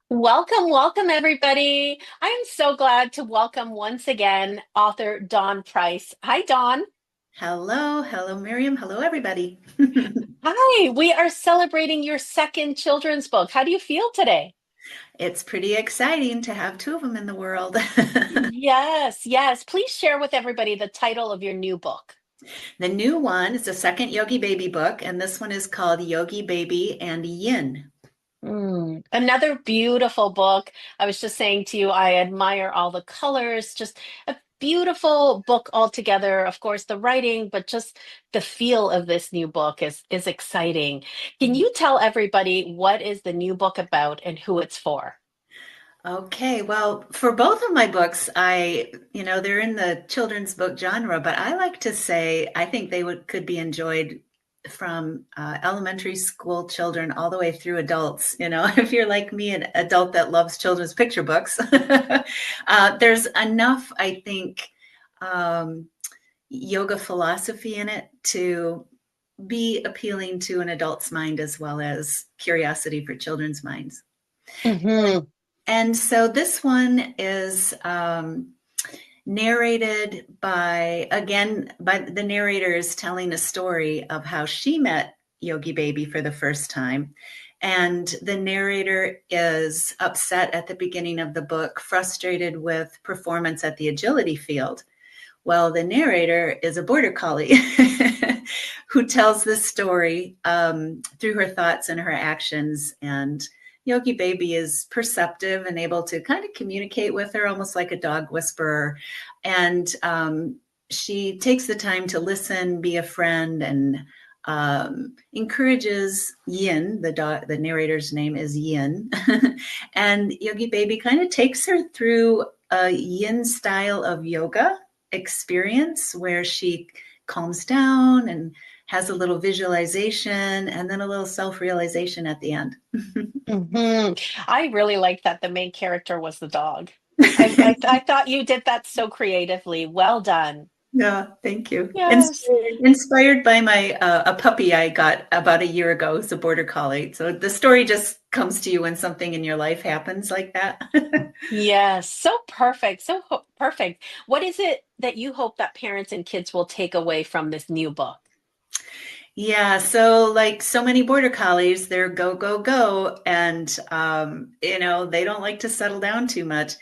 Welcome, welcome, everybody. I'm so glad to welcome once again author Dawn Price. Hi, Dawn. Hello, Miriam. Hello, everybody. Hi, we are celebrating your second children's book. How do you feel today? It's pretty exciting to have two of them in the world. Yes, yes. Please share with everybody the title of your new book. The new one is the second Yogi Baby book, and this one is called Yogi Baby and Yin. Another beautiful book. I was just saying to you, I admire all the colors, just a beautiful book altogether. Of course, the writing, but just the feel of this new book is exciting. Can you tell everybody what is the new book about and who it's for? Okay, well, for both of my books, they're in the children's book genre, but I like to say I think they could be enjoyed from elementary school children all the way through adults. If you're like me, an adult that loves children's picture books, there's enough, I think, um, yoga philosophy in it to be appealing to an adult's mind as well as curiosity for children's minds. Hmm. And so this one is narrated by the narrator is telling a story of how she met Yogi Baby for the first time. And the narrator is upset at the beginning of the book, frustrated with performance at the agility field. Well, the narrator is a border collie who tells this story through her thoughts and her actions. And Yogi Baby is perceptive and able to kind of communicate with her, almost like a dog whisperer. And she takes the time to listen, be a friend, and encourages Yin. The narrator's name is Yin, and Yogi Baby kind of takes her through a Yin style of yoga experience where she calms down and has a little visualization and then a little self-realization at the end. Hmm. I really like that the main character was the dog. I thought you did that so creatively. Well done. Yeah, thank you. Yes. Inspired by my a puppy I got about a year ago. It's a border collie. So the story just comes to you when something in your life happens like that. Yes, so perfect. Perfect. What is it that you hope that parents and kids will take away from this new book? Yeah, so like so many border collies, they're go, go, go. And, they don't like to settle down too much.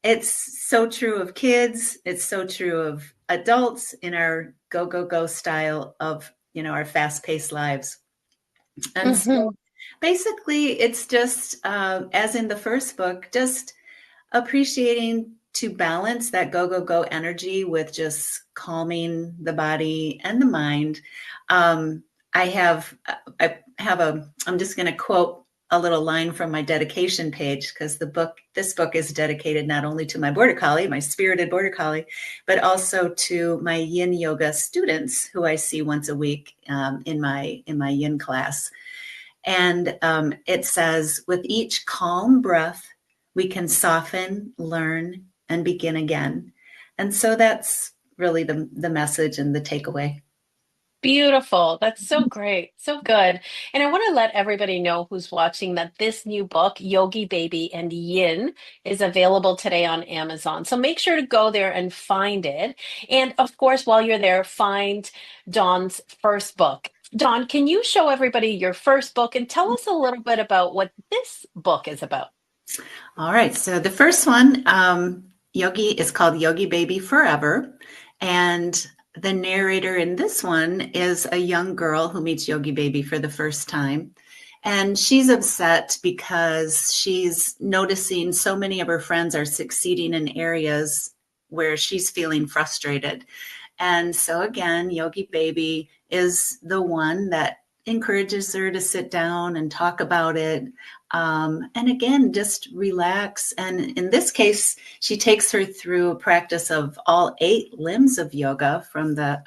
It's so true of kids. It's so true of adults in our go, go, go style of, our fast paced lives. And so Hmm. basically, it's just, as in the first book, just appreciating to balance that go, go, go energy with just calming the body and the mind. Um, I'm just going to quote a little line from my dedication page because this book is dedicated not only to my border collie, my spirited border collie, but also to my yin yoga students who I see once a week in my yin class. And it says, with each calm breath, we can soften, learn, and begin again. And so that's really the message and the takeaway. Beautiful. That's so great. So good. And I want to let everybody know who's watching that this new book, Yogi Baby and Yin, is available today on Amazon. So make sure to go there and find it. And of course, while you're there, find Dawn's first book. Dawn, can you show everybody your first book and tell us a little bit about what this book is about? All right. So the first one, Yogi, is called Yogi Baby Forever. And the narrator in this one is a young girl who meets Yogi Baby for the first time. And she's upset because she's noticing so many of her friends are succeeding in areas where she's feeling frustrated. And so again, Yogi Baby is the one that encourages her to sit down and talk about it. And again, just relax. And in this case, she takes her through a practice of all 8 limbs of yoga from the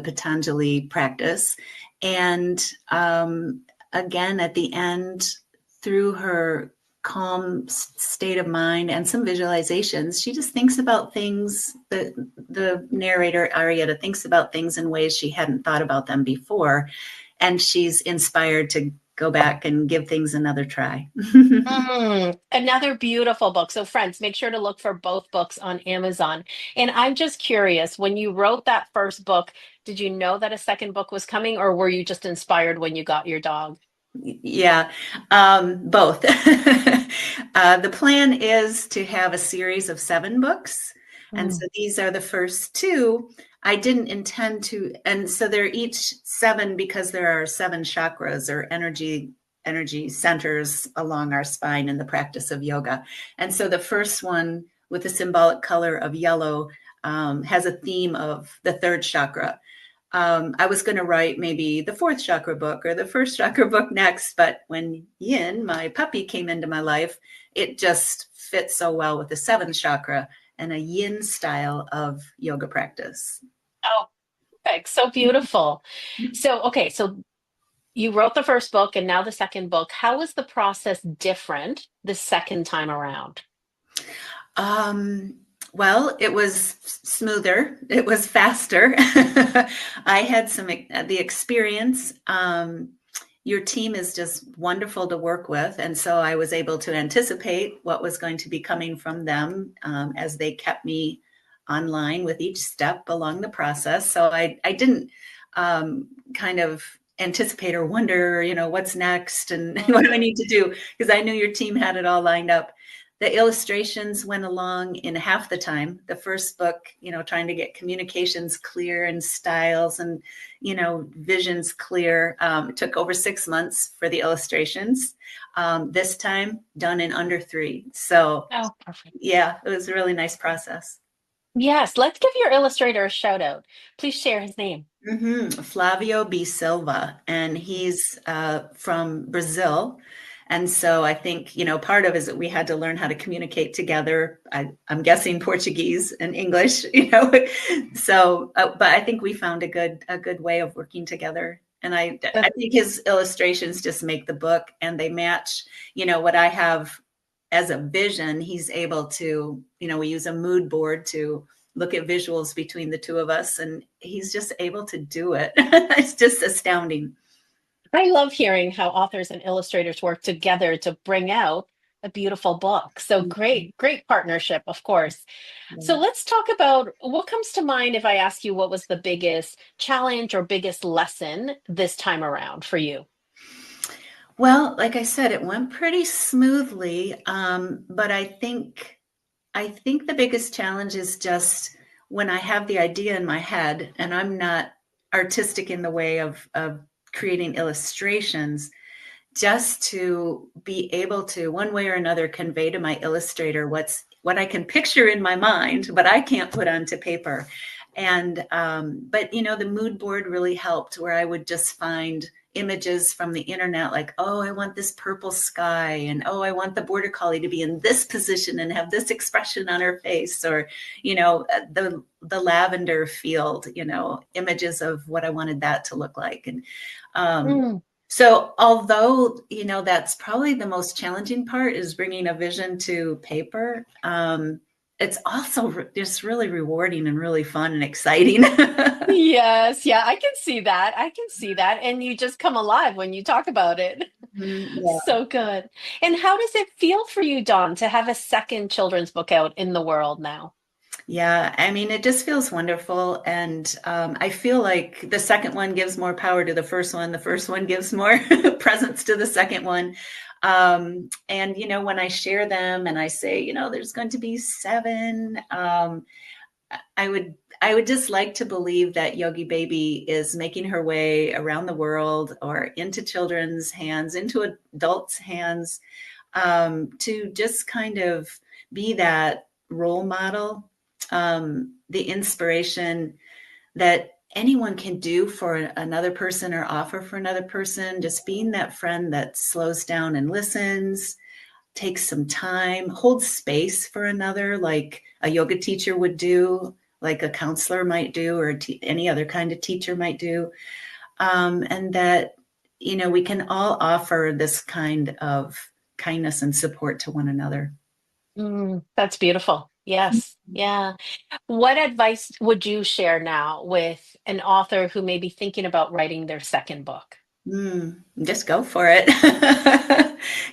Patanjali practice. And again, at the end, through her calm state of mind and some visualizations, she just thinks about things. The narrator, Arietta, thinks about things in ways she hadn't thought about them before. And she's inspired to go back and give things another try. Another beautiful book. So, friends, make sure to look for both books on Amazon. And I'm just curious, when you wrote that first book, did you know that a second book was coming, or were you just inspired when you got your dog? Yeah, both. The plan is to have a series of 7 books. And Mm. so these are the first two. I didn't intend to, and so they're each 7 because there are 7 chakras or energy centers along our spine in the practice of yoga. And so the first one with the symbolic color of yellow has a theme of the third chakra. I was going to write maybe the fourth chakra book or the first chakra book next, but when Yin, my puppy, came into my life, it just fit so well with the seventh chakra and a Yin style of yoga practice. Oh, perfect. So beautiful. So, okay, so you wrote the first book and now the second book. How was the process different the second time around? Um, well, it was smoother. It was faster. I had the experience. Your team is just wonderful to work with, and so I was able to anticipate what was going to be coming from them as they kept me online with each step along the process. So I didn't kind of anticipate or wonder, what's next and what do I Mm. need to do, because I knew your team had it all lined up. The illustrations went along in half the time. The first book, trying to get communications clear and styles and, visions clear. It took over 6 months for the illustrations. This time, done in under 3. So, Oh, perfect. yeah, it was a really nice process. Yes, let's give your illustrator a shout out. Please share his name. Flavio B. Silva, and he's from Brazil. And so I think, part of it is that we had to learn how to communicate together. I'm guessing Portuguese and English, So, but I think we found a good way of working together. And I think his illustrations just make the book, and they match, what I have as a vision. He's able to, we use a mood board to look at visuals between the two of us, and he's just able to do it. It's just astounding. I love hearing how authors and illustrators work together to bring out a beautiful book. So great, great partnership, of course. So let's talk about what comes to mind if I ask you what was the biggest challenge or biggest lesson this time around for you? Well, like I said, it went pretty smoothly, but I think the biggest challenge is just when I have the idea in my head and I'm not artistic in the way of creating illustrations, just to be able to one way or another convey to my illustrator what I can picture in my mind, but I can't put onto paper. And but the mood board really helped, where I would just find images from the internet, like, oh, I want this purple sky, and oh, I want the border collie to be in this position and have this expression on her face, or the lavender field, images of what I wanted that to look like. And um, Mm. so although, that's probably the most challenging part, is bringing a vision to paper, it's also just really rewarding and really fun and exciting. Yes, yeah, I can see that. I can see that. And you just come alive when you talk about it. Yeah. So good. And how does it feel for you, Dawn, to have a second children's book out in the world now? Yeah, I mean, it just feels wonderful. And I feel like the second one gives more power to the first one. The first one gives more presence to the second one. And, when I share them and I say, there's going to be 7, I would I would just like to believe that Yogi Baby is making her way around the world or into children's hands, into adults' hands, to just kind of be that role model, the inspiration that anyone can do for another person or offer for another person, just being that friend that slows down and listens, takes some time, holds space for another, like a yoga teacher would do, like a counselor might do, or any other kind of teacher might do. And that, we can all offer this kind of kindness and support to one another. That's beautiful. Yes. Yeah. What advice would you share now with an author who may be thinking about writing their second book? Just go for it.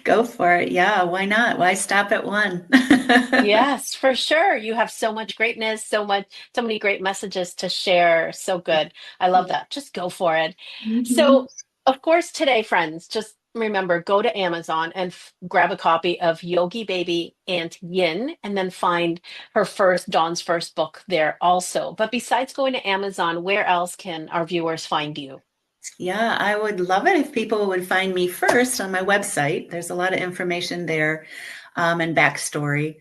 Go for it. Yeah, why not? Why stop at one? Yes, for sure. You have so much greatness, so many great messages to share. So good. I love Yeah. that. Just go for it. Mhm. So, of course, today, friends, just remember, go to Amazon and grab a copy of Yogi Baby and Yin, and then find Dawn's first book there also. But besides going to Amazon, where else can our viewers find you? Yeah, I would love it if people would find me first on my website. There's a lot of information there, and backstory.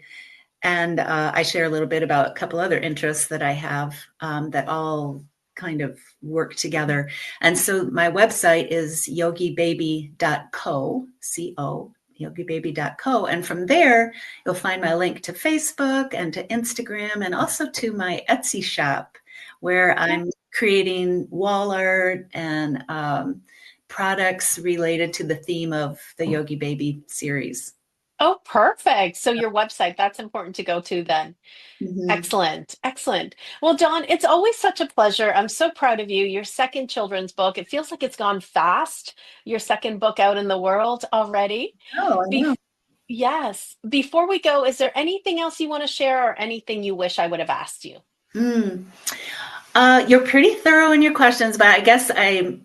And I share a little bit about a couple other interests that I have, that all kind of work together. And so my website is yogibaby.co, C-O, yogibaby.co. And from there, you'll find my link to Facebook and to Instagram and also to my Etsy shop, where Okay. I'm creating wall art and products related to the theme of the Yogi Baby series. Oh, perfect. So your website, that's important to go to then. Mhm. Excellent. Excellent. Well, Dawn, it's always such a pleasure. I'm so proud of you. Your second children's book, it feels like it's gone fast. Your second book out in the world already. Oh, I know. Bef yes. Before we go, is there anything else you want to share or anything you wish I would have asked you? Mm. You're pretty thorough in your questions, but I guess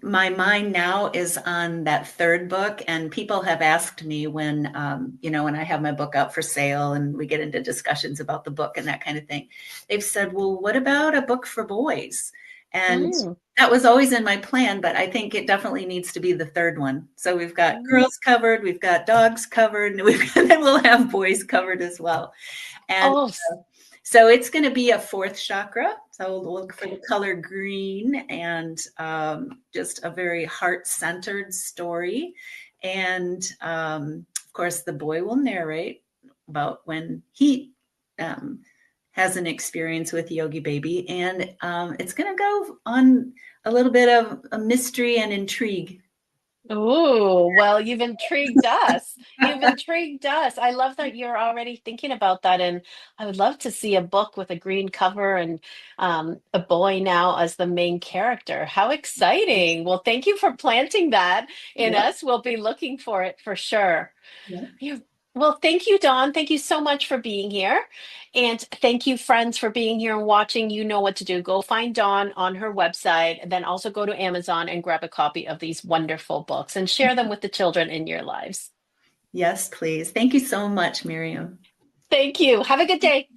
my mind now is on that third book, and people have asked me when when I have my book out for sale and we get into discussions about the book and that kind of thing. They've said, "Well, what about a book for boys?" And Mm. that was always in my plan, but I think it definitely needs to be the third one. So we've got girls covered, we've got dogs covered, and then we'll have boys covered as well. And Oh, so it's going to be a fourth chakra. So we'll look for the color green, and just a very heart centered story. And of course, the boy will narrate about when he um, has an experience with Yogi Baby. And it's going to go on a little bit of a mystery and intrigue. ooh, well, you've intrigued us. You've intrigued us. I love that you're already thinking about that. And I would love to see a book with a green cover and a boy now as the main character. How exciting. Well, thank you for planting that in Yep. us. We'll be looking for it for sure. Yep. Yeah. Well, thank you, Dawn. Thank you so much for being here. And thank you, friends, for being here and watching. You know what to do. Go find Dawn on her website, and then also go to Amazon and grab a copy of these wonderful books and share them with the children in your lives. Yes, please. Thank you so much, Miriam. Thank you. Have a good day.